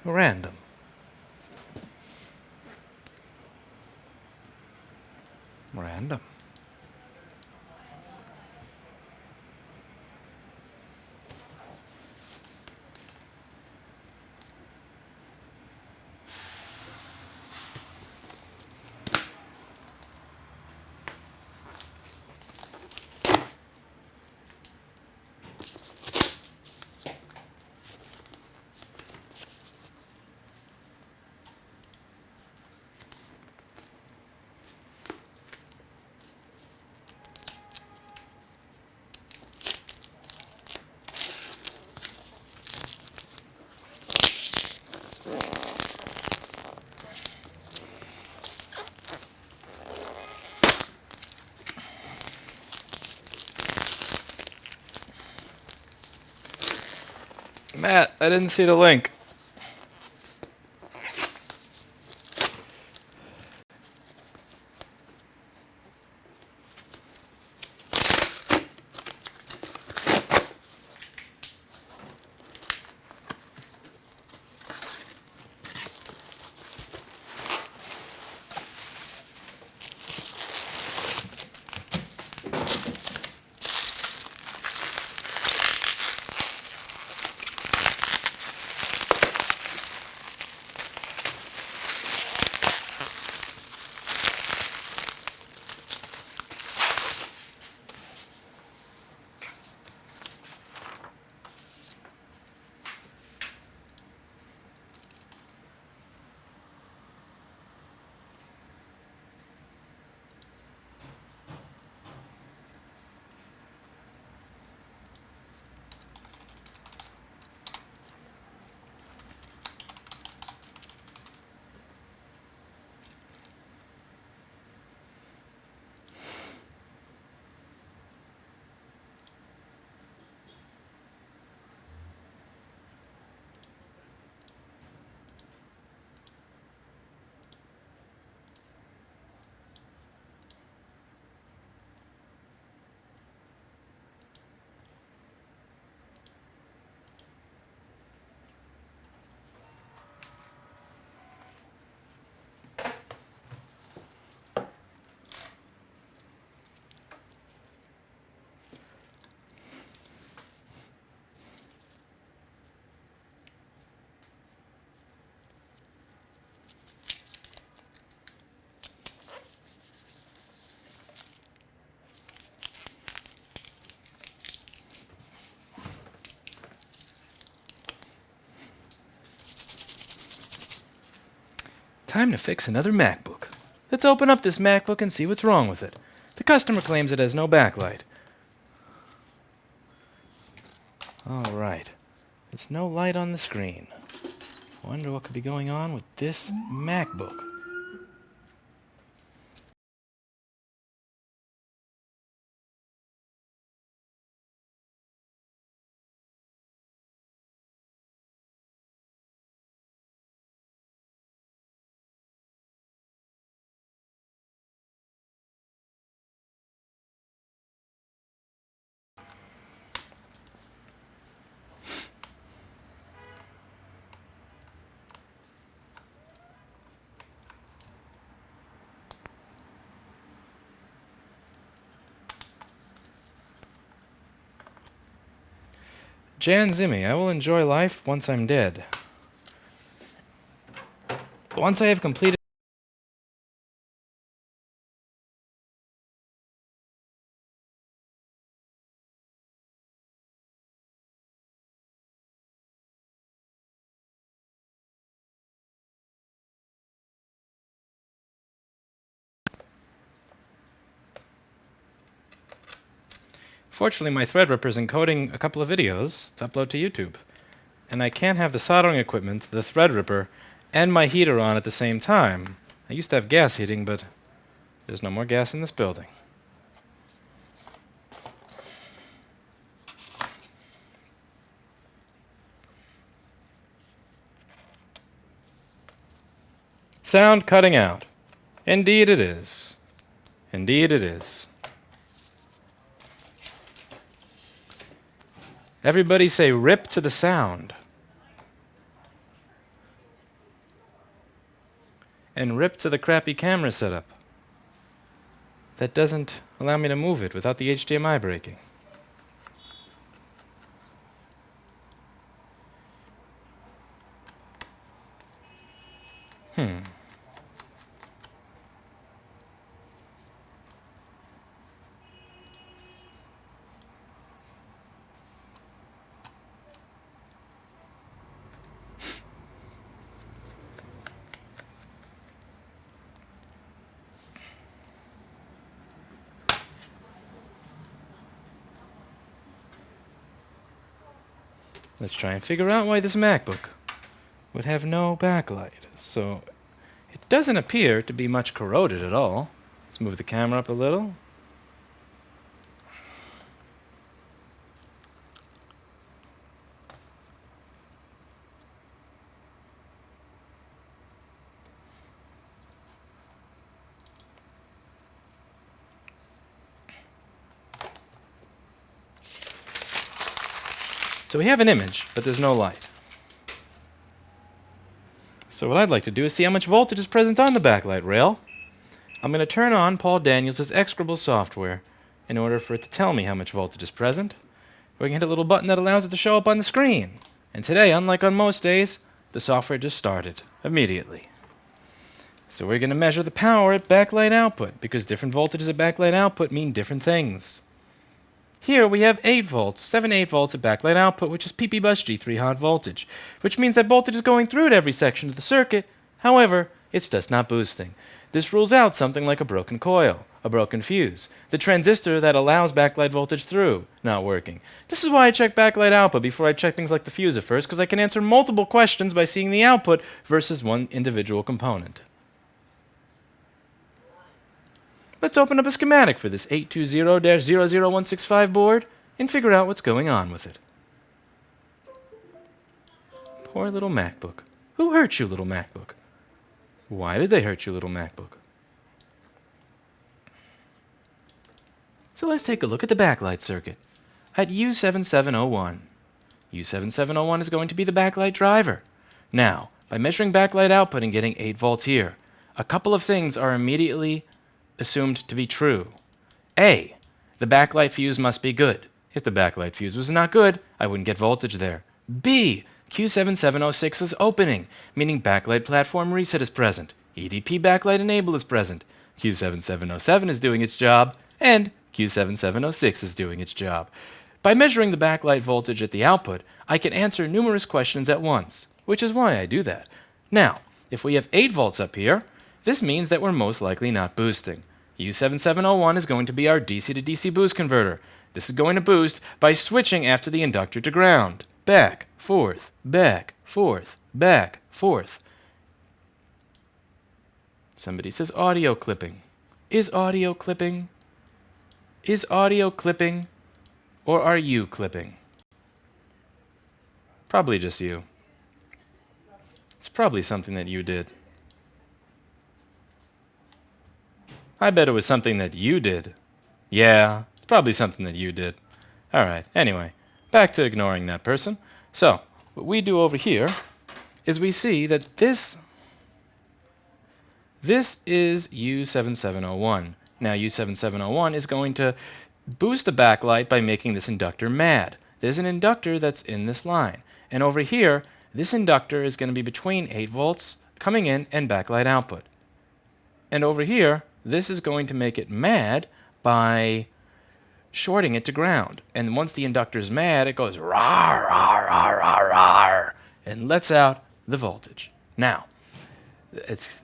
Random. Random. Matt, I didn't see the link. Time to fix another MacBook. Let's open up this MacBook and see what's wrong with it. The customer claims it has no backlight. Alright. There's no light on the screen. Wonder what could be going on with this MacBook. Jan Zimmy, I will enjoy life once I'm dead. Once I have completed... Fortunately, my Threadripper's encoding a couple of videos to upload to YouTube. And I can't have the soldering equipment, the Threadripper, and my heater on at the same time. I used to have gas heating, but there's no more gas in this building. Sound cutting out. Indeed it is. Indeed it is. Everybody say rip to the sound. and rip to the crappy camera setup that doesn't allow me to move it without the HDMI breaking. Let's try and figure out why this MacBook would have no backlight. So it doesn't appear to be much corroded at all. Let's move the camera up a little. So we have an image, but there's no light. So what I'd like to do is see how much voltage is present on the backlight rail. I'm going to turn on Paul Daniels' execrable software in order for it to tell me how much voltage is present. We can hit a little button that allows it to show up on the screen. And today, unlike on most days, the software just started immediately. So we're going to measure the power at backlight output, because different voltages at backlight output mean different things. Here we have 8 volts, 7 8 volts at backlight output, which is PP bus G3 hot voltage, which means that voltage is going through to every section of the circuit. However, it's just not boosting. This rules out something like a broken coil, a broken fuse, the transistor that allows backlight voltage through, not working. This is why I check backlight output before I check things like the fuse at first, because I can answer multiple questions by seeing the output versus one individual component. Let's open up a schematic for this 820-00165 board and figure out what's going on with it. Poor little MacBook. Who hurt you, little MacBook? Why did they hurt you, little MacBook? So let's take a look at the backlight circuit at U7701. U7701 is going to be the backlight driver. Now, by measuring backlight output and getting 8 volts here, a couple of things are immediately assumed to be true. A, the backlight fuse must be good. If the backlight fuse was not good, I wouldn't get voltage there. B, Q7706 is opening, meaning backlight platform reset is present. EDP backlight enable is present. Q7707 is doing its job, and Q7706 is doing its job. By measuring the backlight voltage at the output, I can answer numerous questions at once, which is why I do that. Now, if we have 8 volts up here, this means that we're most likely not boosting. U7701 is going to be our DC to DC boost converter. This is going to boost by switching after the inductor to ground. Back, forth, back, forth, back, forth. Somebody says audio clipping. Is audio clipping? Is audio clipping? Or are you clipping? Probably just you. It's probably something that you did. I bet it was something that you did. Yeah, it's probably something that you did. Alright, anyway, back to ignoring that person. So, what we do over here is we see that this is U7701. Now, U7701 is going to boost the backlight by making this inductor mad. There's an inductor that's in this line. And over here, this inductor is going to be between 8 volts coming in and backlight output. And over here, this is going to make it mad by shorting it to ground. And once the inductor is mad, it goes rar, rar, rar, rar, rar, and lets out the voltage. Now,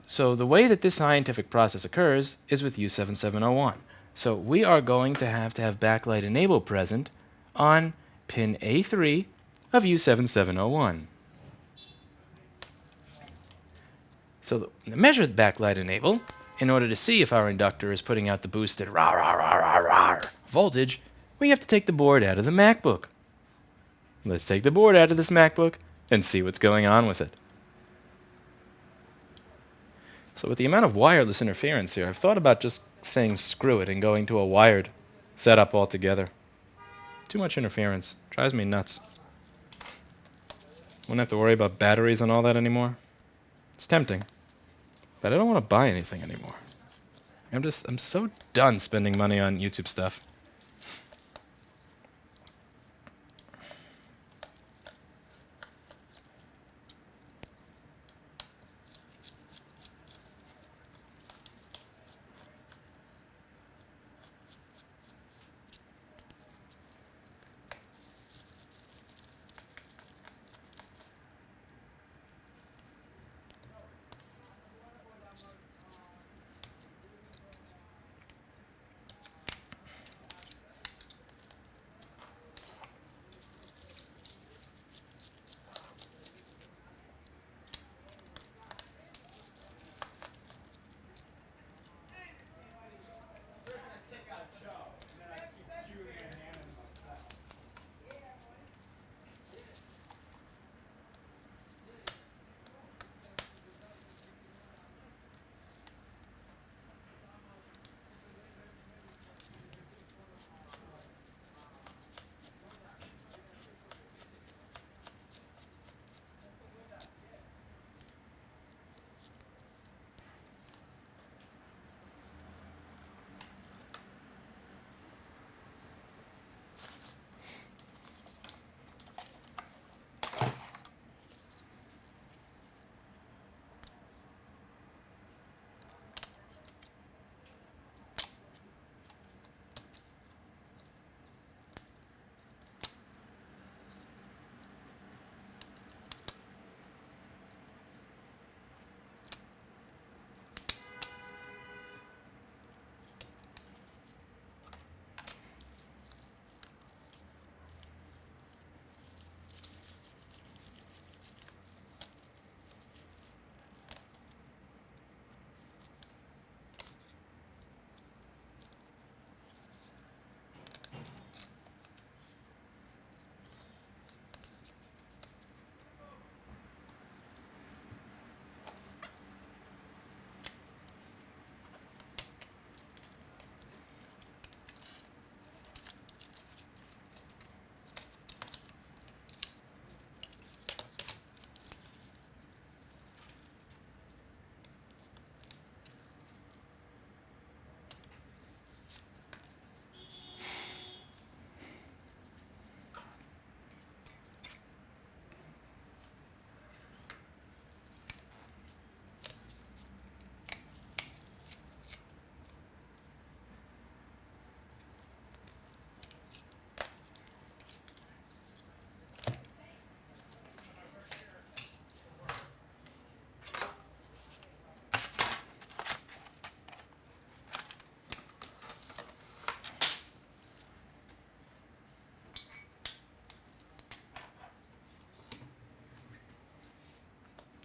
so the way that this scientific process occurs is with U7701. So we are going to have backlight enable present on pin A3 of U7701. So to measure the backlight enable, in order to see if our inductor is putting out the boosted rar, rar, rar, rar, rar voltage, we have to take the board out of the MacBook. Let's take the board out of this MacBook and see what's going on with it. So with the amount of wireless interference here, I've thought about just saying screw it and going to a wired setup altogether. Too much interference. Drives me nuts. Won't have to worry about batteries and all that anymore. It's tempting. But I don't want to buy anything anymore. I'm so done spending money on YouTube stuff.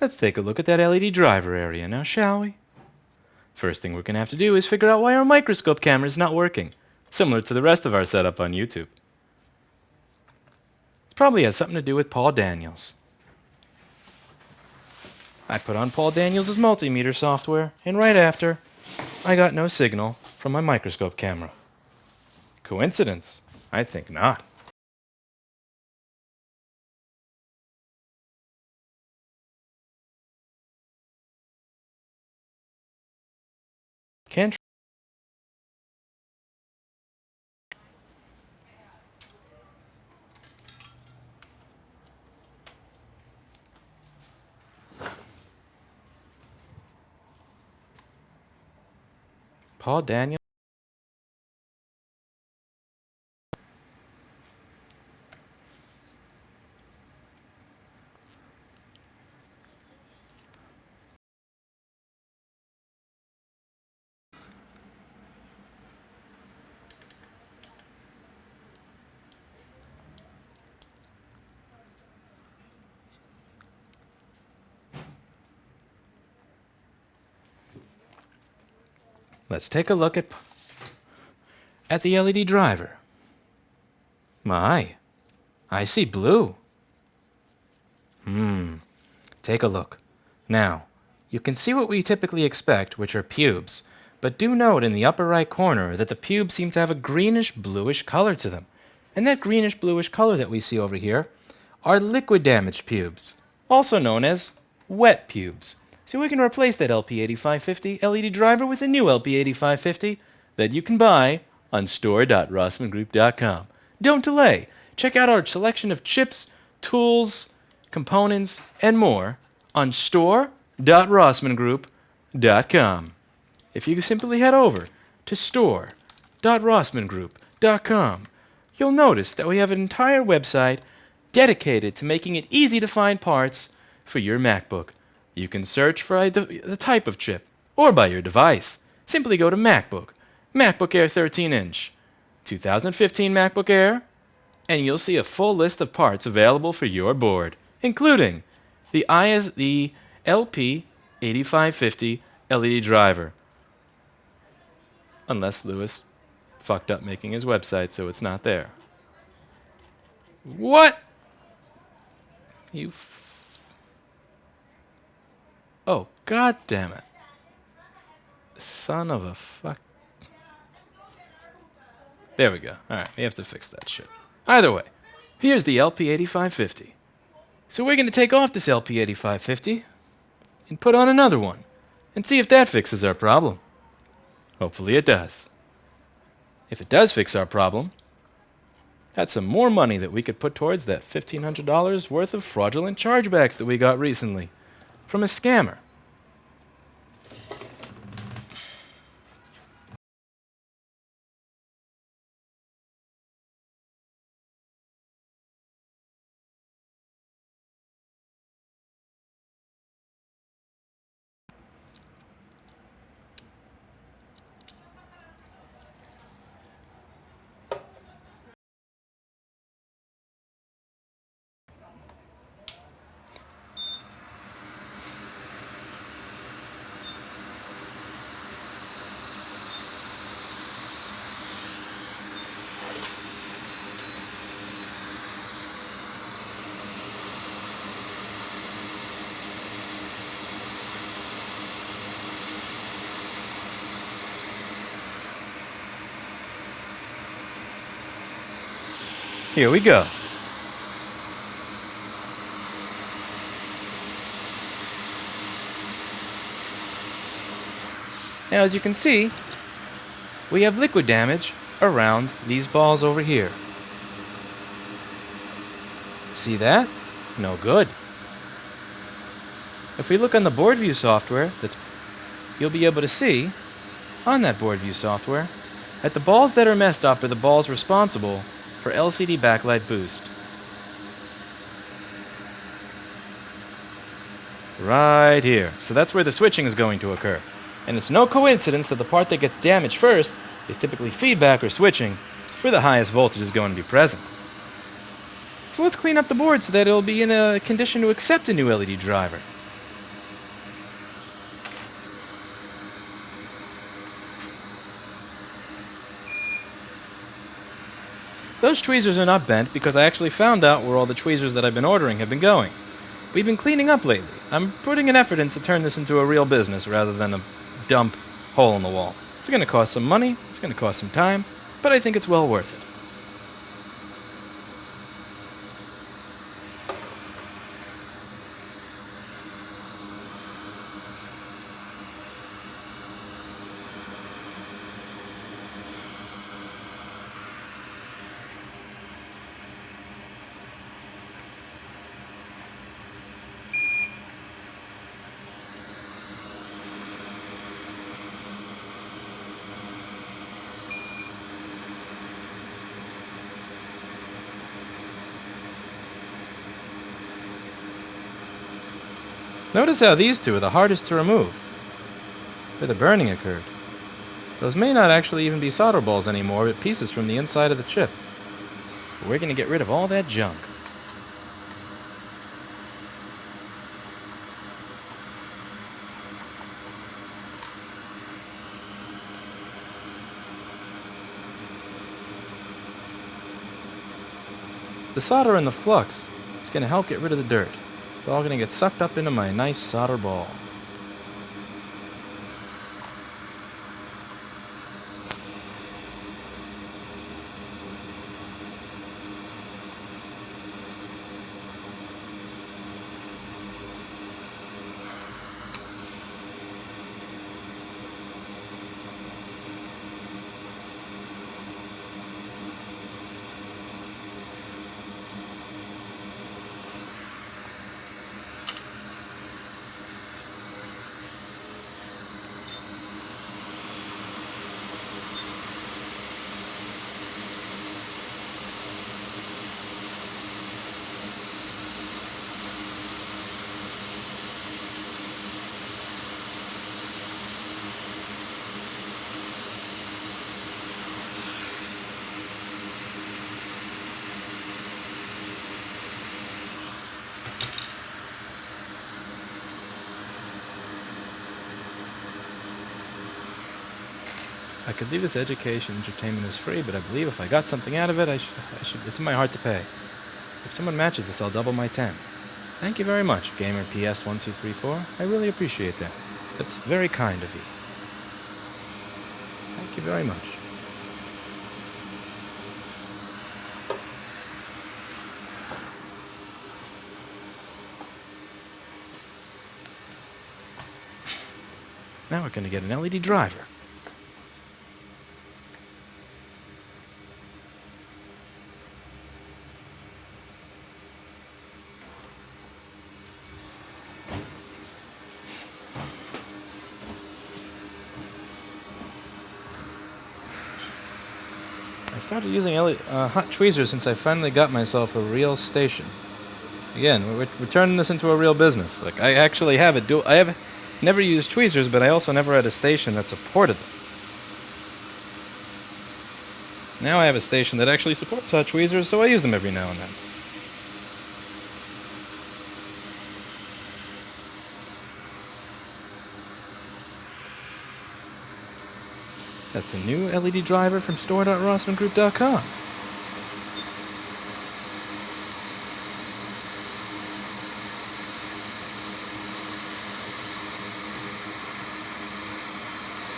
Let's take a look at that LED driver area now, shall we? First thing we're going to have to do is figure out why our microscope camera is not working, similar to the rest of our setup on YouTube. It probably has something to do with Paul Daniels. I put on Paul Daniels' multimeter software, and right after, I got no signal from my microscope camera. Coincidence? I think not. Can't Paul Daniels? Let's take a look at the LED driver. My, I see blue. Take a look. Now, you can see what we typically expect, which are pubes, but do note in the upper right corner that the pubes seem to have a greenish-bluish color to them. And that greenish-bluish color that we see over here are liquid-damaged pubes, also known as wet pubes. So we can replace that LP8550 LED driver with a new LP8550 that you can buy on store.rossmangroup.com. Don't delay. Check out our selection of chips, tools, components, and more on store.rossmangroup.com. If you simply head over to store.rossmangroup.com, you'll notice that we have an entire website dedicated to making it easy to find parts for your MacBook. You can search for the type of chip or by your device. Simply go to MacBook Air 13-inch, 2015 MacBook Air, and you'll see a full list of parts available for your board, including the LP8550 LED driver. Unless Lewis fucked up making his website so it's not there. What? Oh, god damn it. Son of a fuck. There we go. Alright, we have to fix that shit. Either way, here's the LP8550. So we're going to take off this LP8550 and put on another one and see if that fixes our problem. Hopefully it does. If it does fix our problem, that's some more money that we could put towards that $1,500 worth of fraudulent chargebacks that we got recently from a scammer. Here we go. Now, as you can see, we have liquid damage around these balls over here. See that? No good. If we look on the board view software, you'll be able to see on that board view software that the balls that are messed up are the balls responsible for LCD backlight boost. Right here. So that's where the switching is going to occur. And it's no coincidence that the part that gets damaged first is typically feedback or switching, where the highest voltage is going to be present. So let's clean up the board so that it'll be in a condition to accept a new LED driver. Those tweezers are not bent because I actually found out where all the tweezers that I've been ordering have been going. We've been cleaning up lately. I'm putting an effort in to turn this into a real business rather than a dump hole in the wall. It's going to cost some money, it's going to cost some time, but I think it's well worth it. Notice how these two are the hardest to remove, where the burning occurred. Those may not actually even be solder balls anymore, but pieces from the inside of the chip. But we're going to get rid of all that junk. The solder in the flux is going to help get rid of the dirt. It's all going to get sucked up into my nice solder ball. I could leave this education entertainment as free, but I believe if I got something out of it, I should. It's in my heart to pay. If someone matches this, I'll double my 10. Thank you very much, Gamer PS1234. I really appreciate that. That's very kind of you. Thank you very much. Now we're going to get an LED driver. I started using hot tweezers since I finally got myself a real station. Again, we're turning this into a real business. Like, I actually have it. I have never used tweezers, but I also never had a station that supported them. Now I have a station that actually supports hot tweezers, so I use them every now and then. That's a new LED driver from store.rossmangroup.com.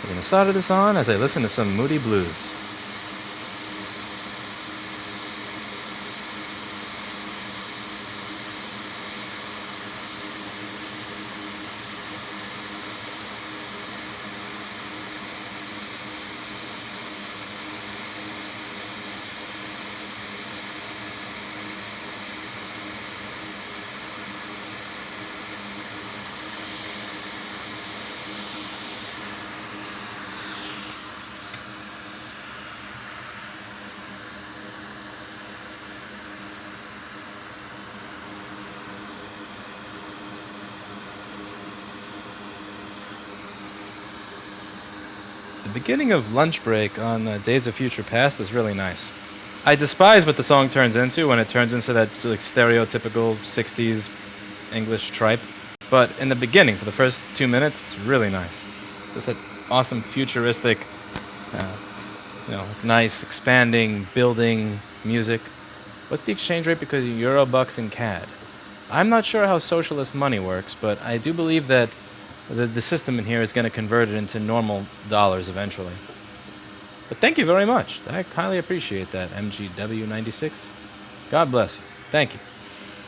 I'm going to solder this on as I listen to some moody blues. The beginning of Lunch Break on Days of Future Past is really nice. I despise what the song turns into when it turns into that like stereotypical 60s English tripe. But in the beginning, for the first 2 minutes, it's really nice. Just that awesome futuristic, nice expanding building music. What's the exchange rate because of Euro, Bucks, and CAD? I'm not sure how socialist money works, but I do believe that the system in here is going to convert it into normal dollars eventually. But thank you very much. I highly appreciate that, MGW96. God bless you. Thank you.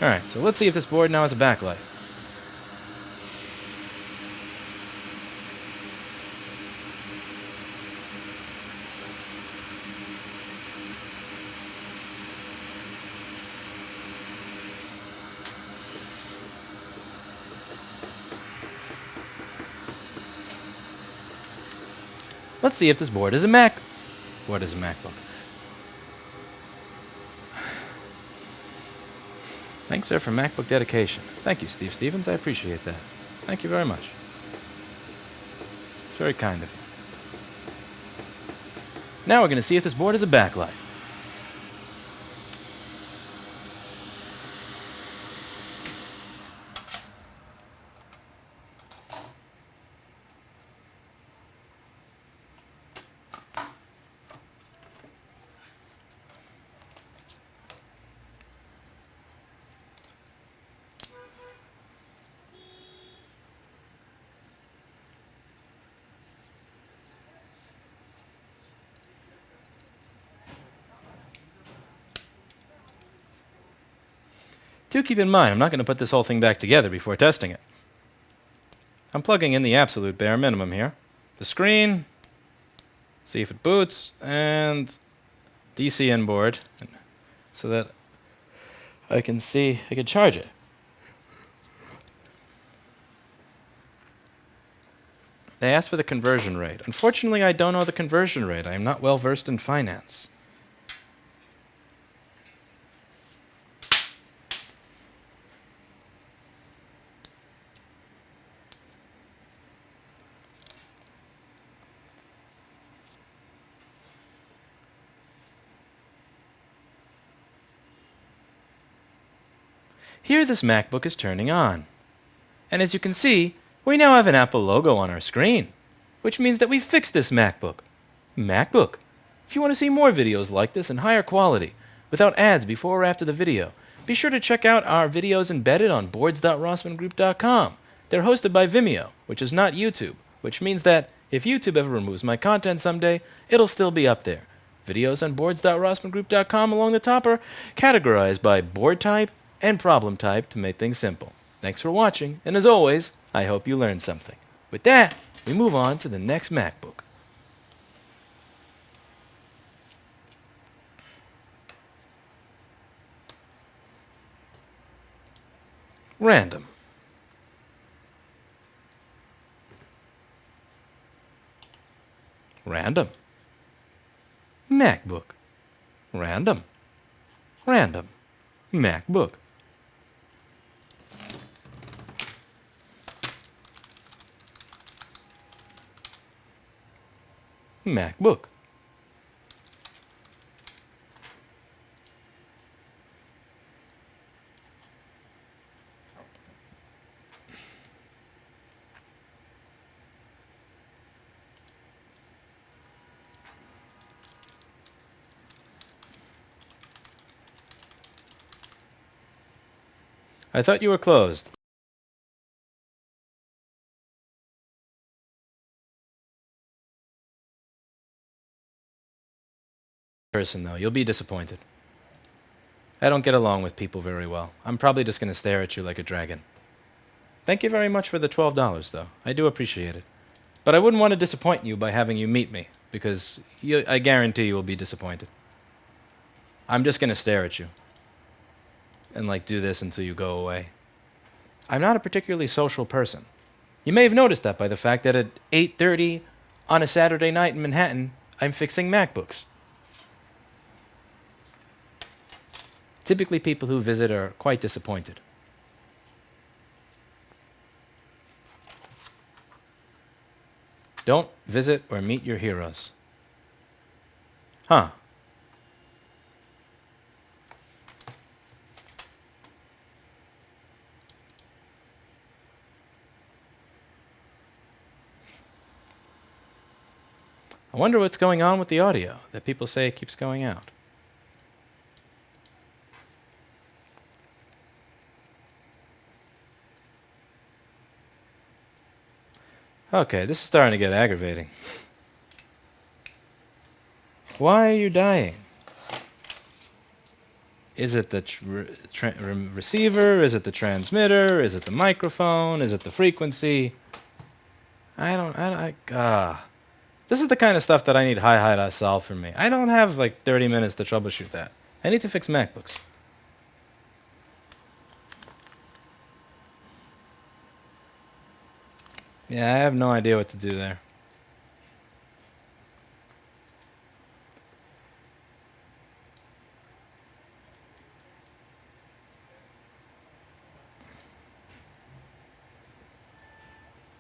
Alright, so let's see if this board now has a backlight. Let's see if this board is a Mac. What is a MacBook? Thanks, sir, for MacBook dedication. Thank you, Steve Stevens. I appreciate that. Thank you very much. It's very kind of you. Now we're going to see if this board is a backlight. Do keep in mind, I'm not going to put this whole thing back together before testing it. I'm plugging in the absolute bare minimum here. The screen, see if it boots, and DC in board, so that I can charge it. They asked for the conversion rate. Unfortunately, I don't know the conversion rate. I am not well versed in finance. Here this MacBook is turning on. And as you can see, we now have an Apple logo on our screen, which means that we fixed this MacBook. MacBook. If you want to see more videos like this in higher quality, without ads before or after the video, be sure to check out our videos embedded on boards.rossmangroup.com. They're hosted by Vimeo, which is not YouTube, which means that if YouTube ever removes my content someday, it'll still be up there. Videos on boards.rossmangroup.com along the top are categorized by board type and problem type to make things simple. Thanks for watching, and as always, I hope you learned something. With that, we move on to the next MacBook. Random. Random. MacBook. Random. Random. MacBook. MacBook. I thought you were closed. Person though, you'll be disappointed. I don't get along with people very well. I'm probably just going to stare at you like a dragon. Thank you very much for the $12 though. I do appreciate it. But I wouldn't want to disappoint you by having you meet me, because I guarantee you will be disappointed. I'm just going to stare at you and like do this until you go away. I'm not a particularly social person. You may have noticed that by the fact that at 8:30 on a Saturday night in Manhattan, I'm fixing MacBooks. Typically people who visit are quite disappointed. Don't visit or meet your heroes. Huh. I wonder what's going on with the audio that people say it keeps going out. Okay, this is starting to get aggravating. Why are you dying? Is it the receiver? Is it the transmitter? Is it the microphone? Is it the frequency? This is the kind of stuff that I need Hi-Hi to solve for me. I don't have like 30 minutes to troubleshoot that. I need to fix MacBooks. Yeah, I have no idea what to do there.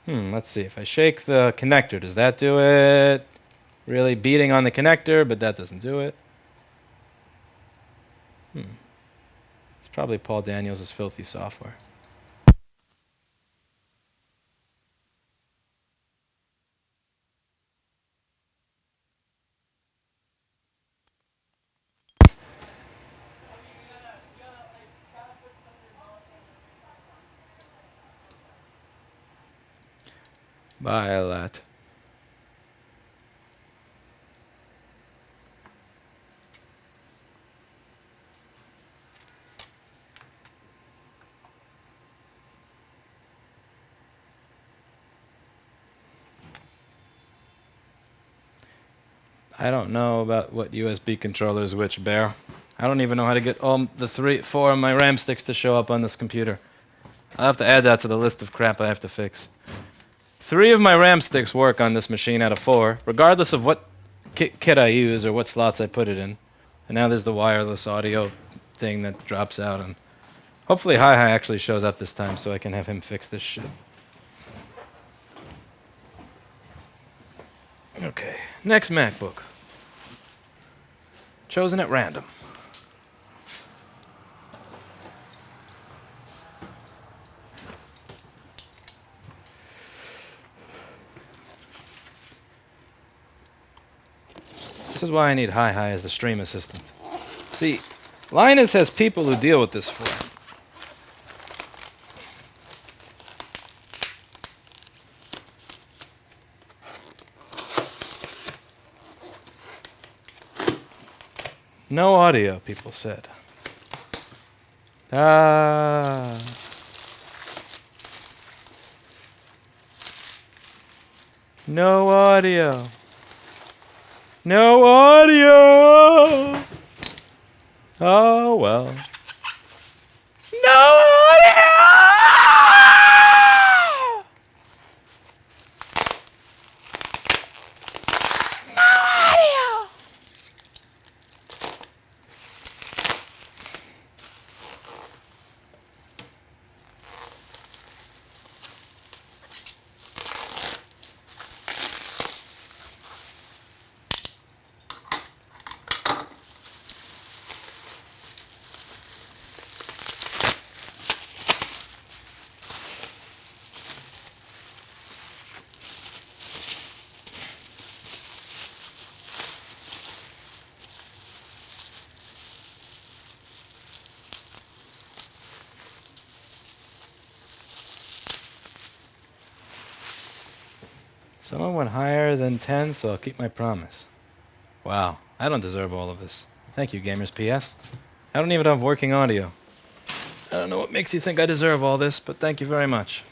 Let's see. If I shake the connector, does that do it? Really beating on the connector, but that doesn't do it. It's probably Paul Daniels' filthy software. Violet. I don't know about what USB controllers which bear. I don't even know how to get all the 4 of my RAM sticks to show up on this computer. I'll have to add that to the list of crap I have to fix. 3 of my RAM sticks work on this machine out of 4, regardless of what kit I use or what slots I put it in. And now there's the wireless audio thing that drops out. And hopefully Hi-Hi actually shows up this time so I can have him fix this shit. Okay, next MacBook. Chosen at random. This is why I need Hi as the stream assistant. See, Linus has people who deal with this for him. No audio, people said. Ah. No audio. No audio. Oh, well. No audio! No audio! Someone went higher than 10, so I'll keep my promise. Wow, I don't deserve all of this. Thank you, Gamers PS. I don't even have working audio. I don't know what makes you think I deserve all this, but thank you very much.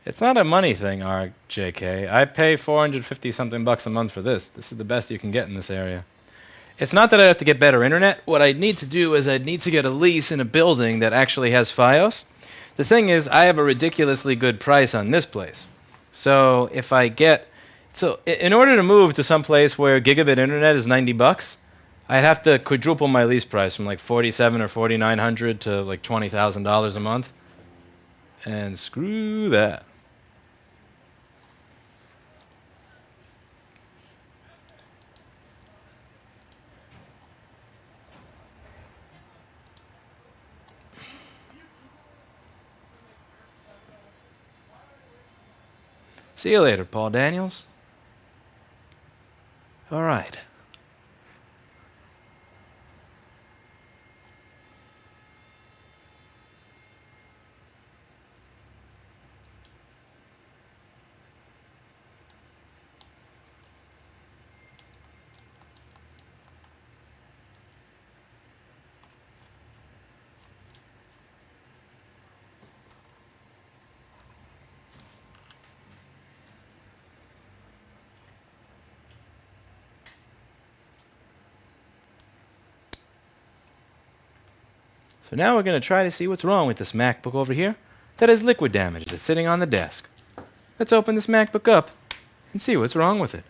It's not a money thing, RJK. I pay 450 something bucks a month for this. This is the best you can get in this area. It's not that I have to get better internet. What I need to do is I need to get a lease in a building that actually has FiOS. The thing is, I have a ridiculously good price on this place. So if I get... So in order to move to some place where gigabit internet is 90 bucks, I'd have to quadruple my lease price from like 47 or 4,900 to like $20,000 a month. And screw that. See you later, Paul Daniels. All right. So now we're going to try to see what's wrong with this MacBook over here that has liquid damage that's sitting on the desk. Let's open this MacBook up and see what's wrong with it.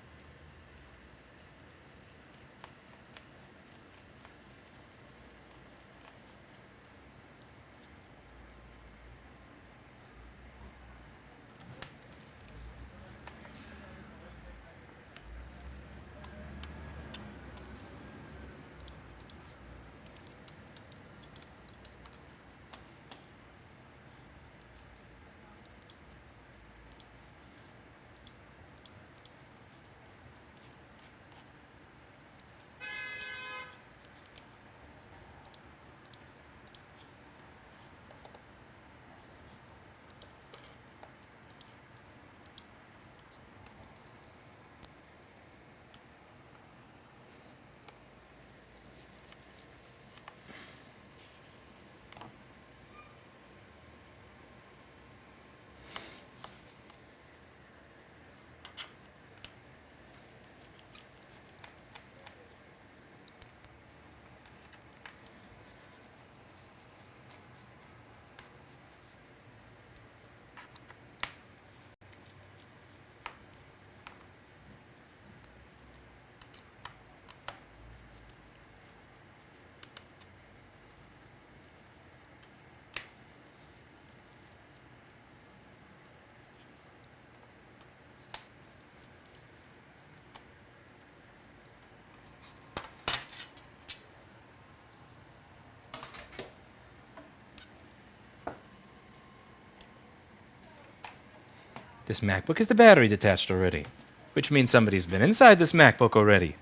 This MacBook is the battery detached already, which means somebody's been inside this MacBook already.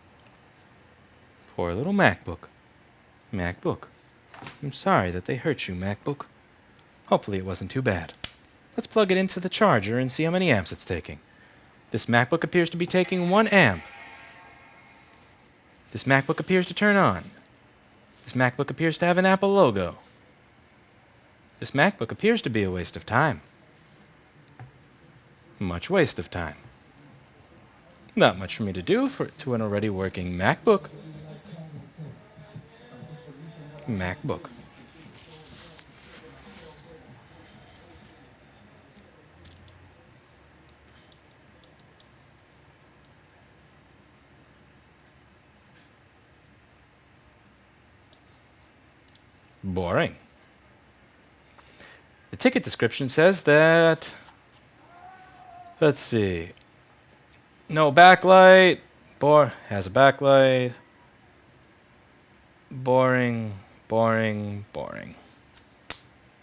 Poor little MacBook. MacBook. I'm sorry that they hurt you, MacBook. Hopefully it wasn't too bad. Let's plug it into the charger and see how many amps it's taking. This MacBook appears to be taking 1 amp. This MacBook appears to turn on. This MacBook appears to have an Apple logo. This MacBook appears to be a waste of time. Much waste of time. Not much for me to do to an already working MacBook. MacBook. Boring. The ticket description says that, let's see, no backlight, has a backlight, boring, boring, boring.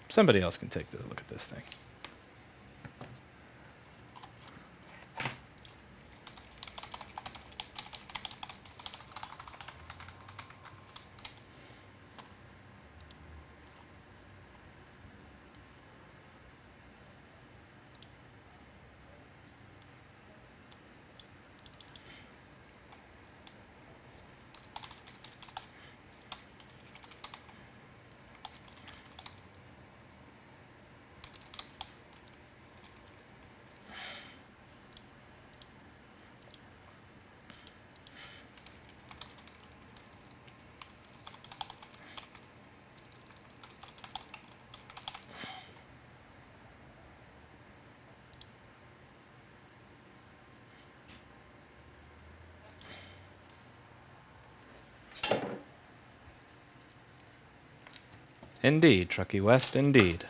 Somebody else can take a look at this thing. Indeed, Truckee West, indeed.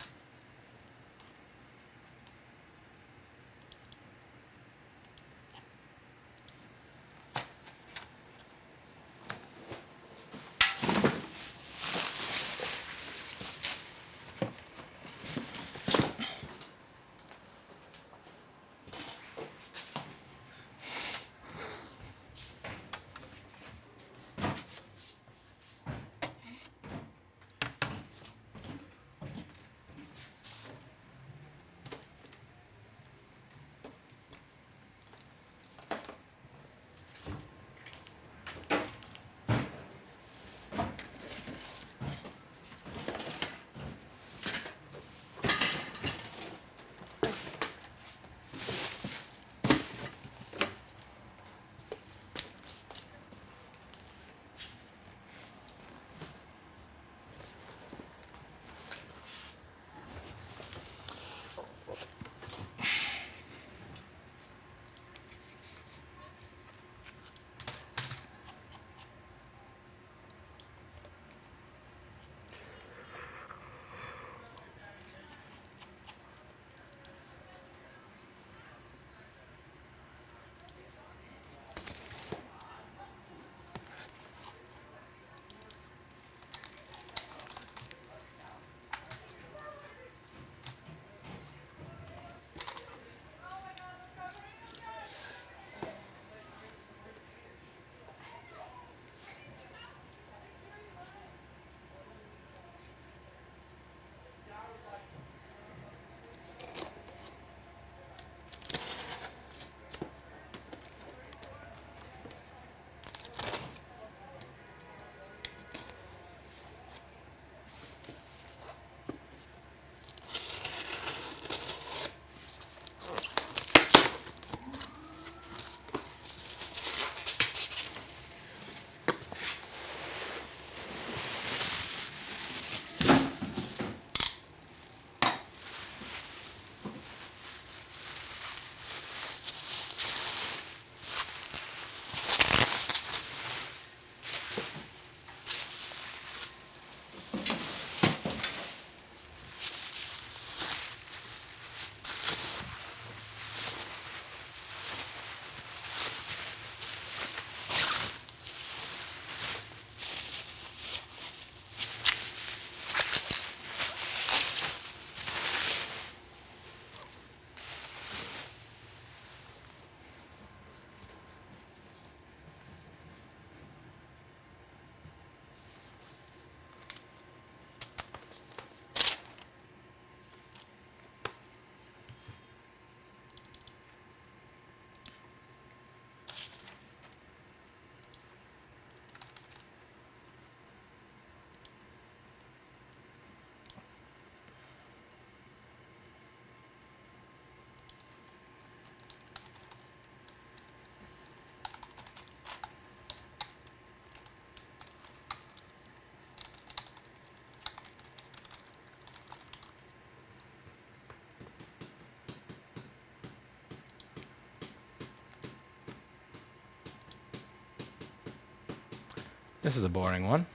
This is a boring one.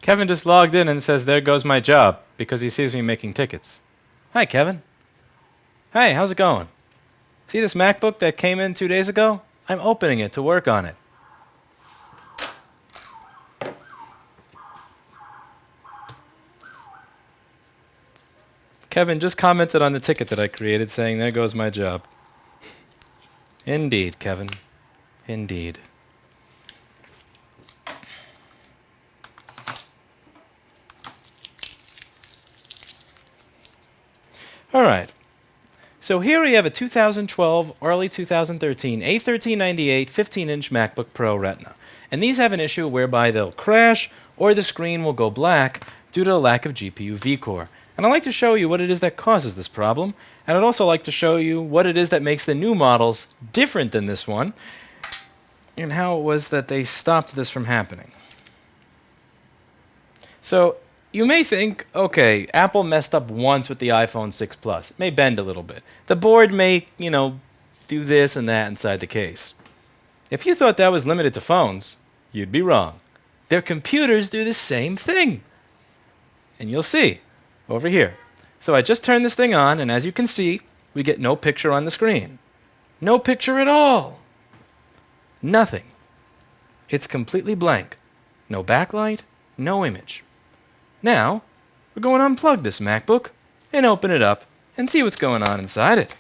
Kevin just logged in and says, there goes my job, because he sees me making tickets. Hi, Kevin. Hey, how's it going? See this MacBook that came in 2 days ago? I'm opening it to work on it. Kevin just commented on the ticket that I created saying, there goes my job. Indeed, Kevin. Indeed. All right. So here we have a 2012, early 2013 A1398 15-inch MacBook Pro Retina. And these have an issue whereby they'll crash or the screen will go black due to a lack of GPU vCore. And I'd like to show you what it is that causes this problem. And I'd also like to show you what it is that makes the new models different than this one and how it was that they stopped this from happening. So you may think, okay, Apple messed up once with the iPhone 6 Plus. It may bend a little bit. The board may, do this and that inside the case. If you thought that was limited to phones, you'd be wrong. Their computers do the same thing. And you'll see over here. So I just turned this thing on, and as you can see, we get no picture on the screen. No picture at all. Nothing. It's completely blank. No backlight, no image. Now, we're going to unplug this MacBook and open it up and see what's going on inside it.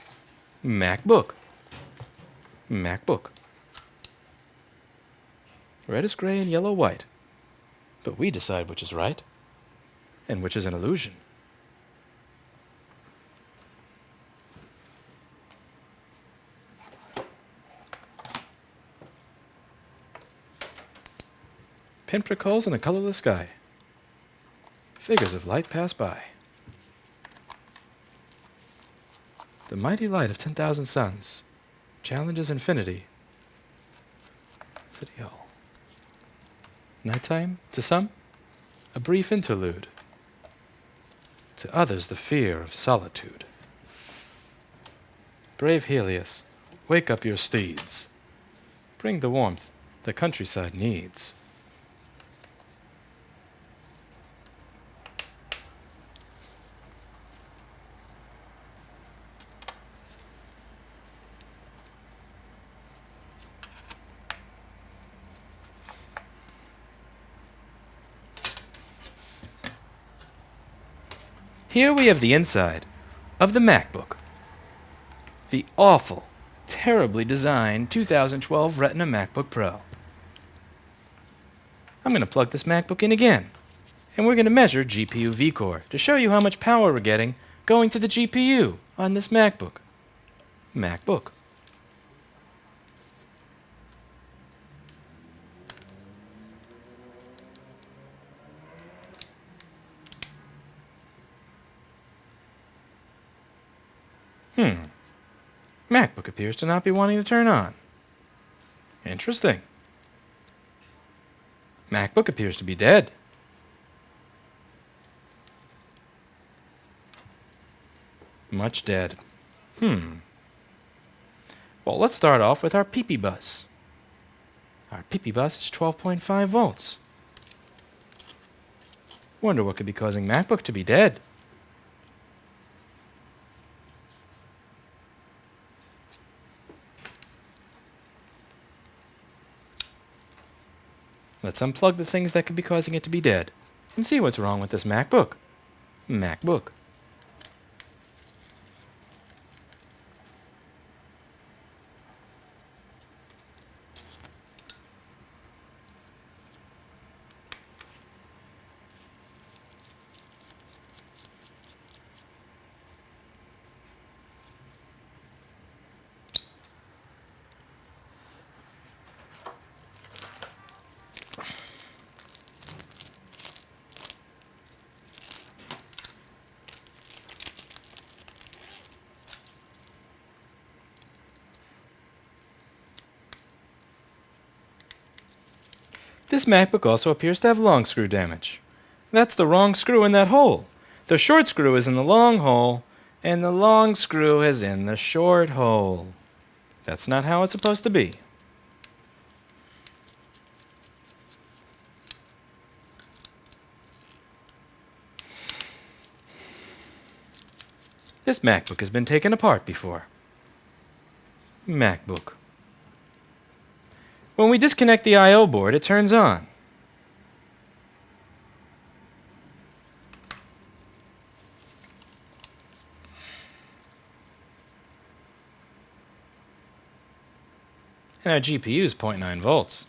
MacBook. MacBook. Reddish gray and yellow white. But we decide which is right and which is an illusion. Pinprick holes in a colorless sky. Figures of light pass by. The mighty light of 10,000 suns challenges infinity. City Hall. Nighttime, to some, a brief interlude. To others, the fear of solitude. Brave Helios, wake up your steeds. Bring the warmth the countryside needs. Here we have the inside of the MacBook. The awful, terribly designed 2012 Retina MacBook Pro. I'm going to plug this MacBook in again, and we're going to measure GPU vCore to show you how much power we're getting going to the GPU on this MacBook. MacBook. MacBook appears to not be wanting to turn on. Interesting. MacBook appears to be dead. Much dead. Well, let's start off with our PP bus. Our PP bus is 12.5 volts. Wonder what could be causing MacBook to be dead. Let's unplug the things that could be causing it to be dead and see what's wrong with this MacBook. MacBook. This MacBook also appears to have long screw damage. That's the wrong screw in that hole. The short screw is in the long hole, and the long screw is in the short hole. That's not how it's supposed to be. This MacBook has been taken apart before. MacBook. When we disconnect the I/O board, it turns on. And our GPU is 0.9 volts.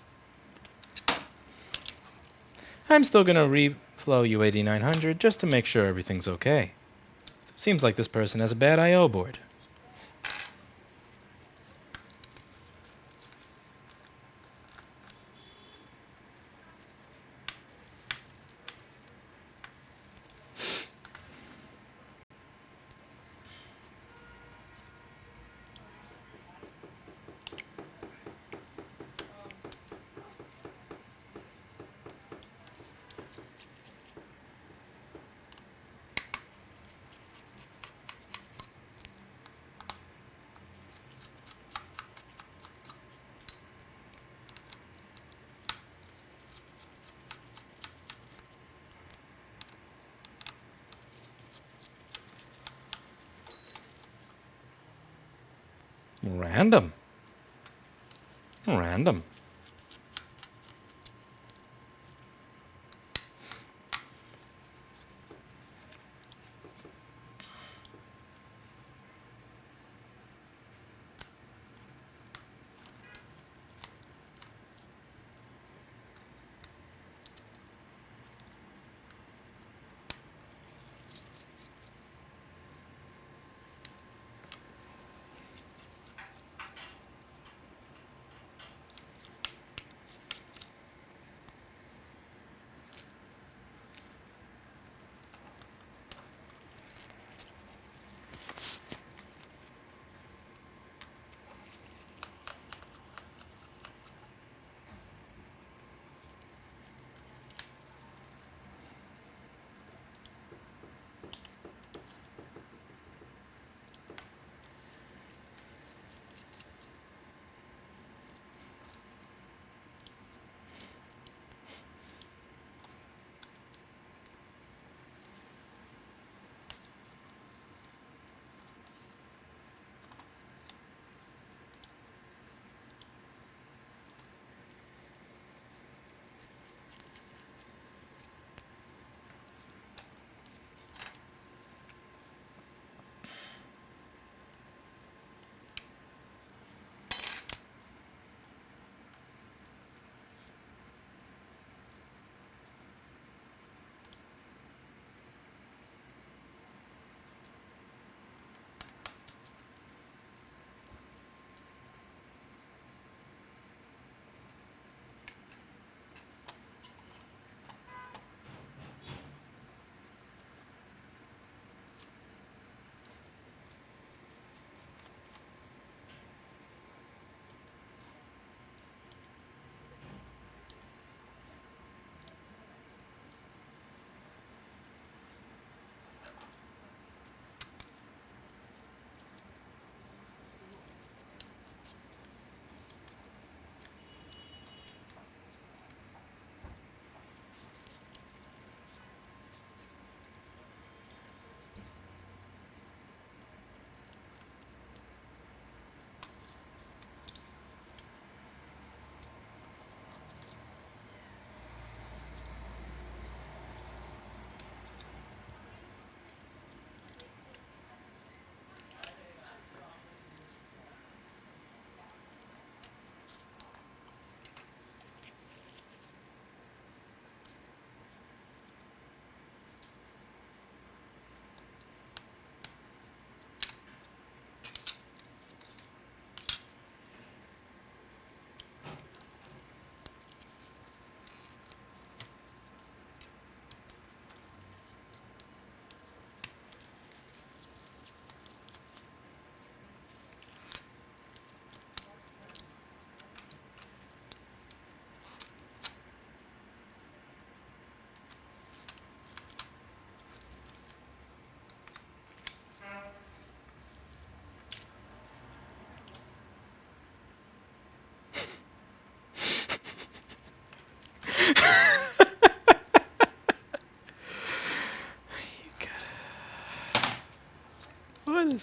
I'm still going to reflow U8900 just to make sure everything's okay. Seems like this person has a bad I/O board. Random. Random.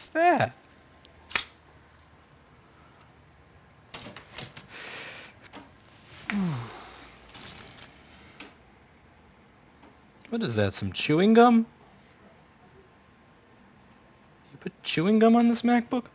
What's that? What is that, some chewing gum? You put chewing gum on this MacBook?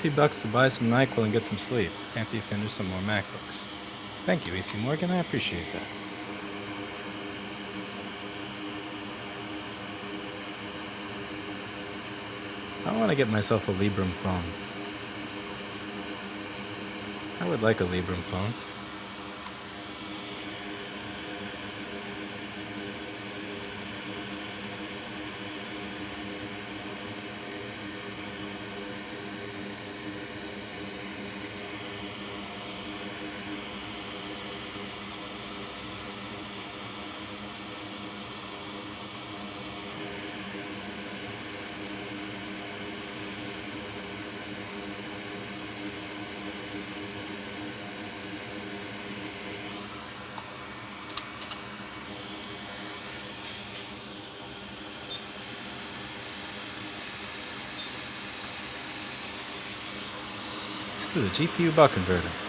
$50 to buy some NyQuil and get some sleep after you finish some more MacBooks. Thank you, AC Morgan. I appreciate that. I want to get myself a Librem phone. I would like a Librem phone. This is a GPU buck converter.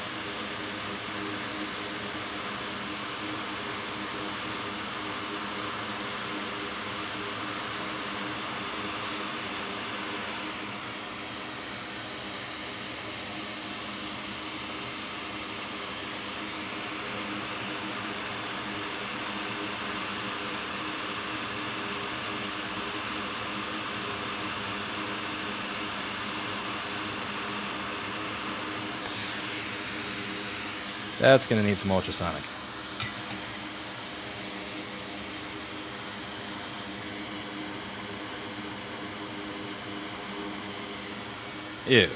That's going to need some ultrasonic. Ew.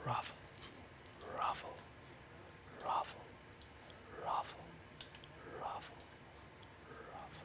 Ruffle, ruffle, ruffle, ruffle, ruffle, ruffle, ruffle.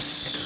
Microscopes.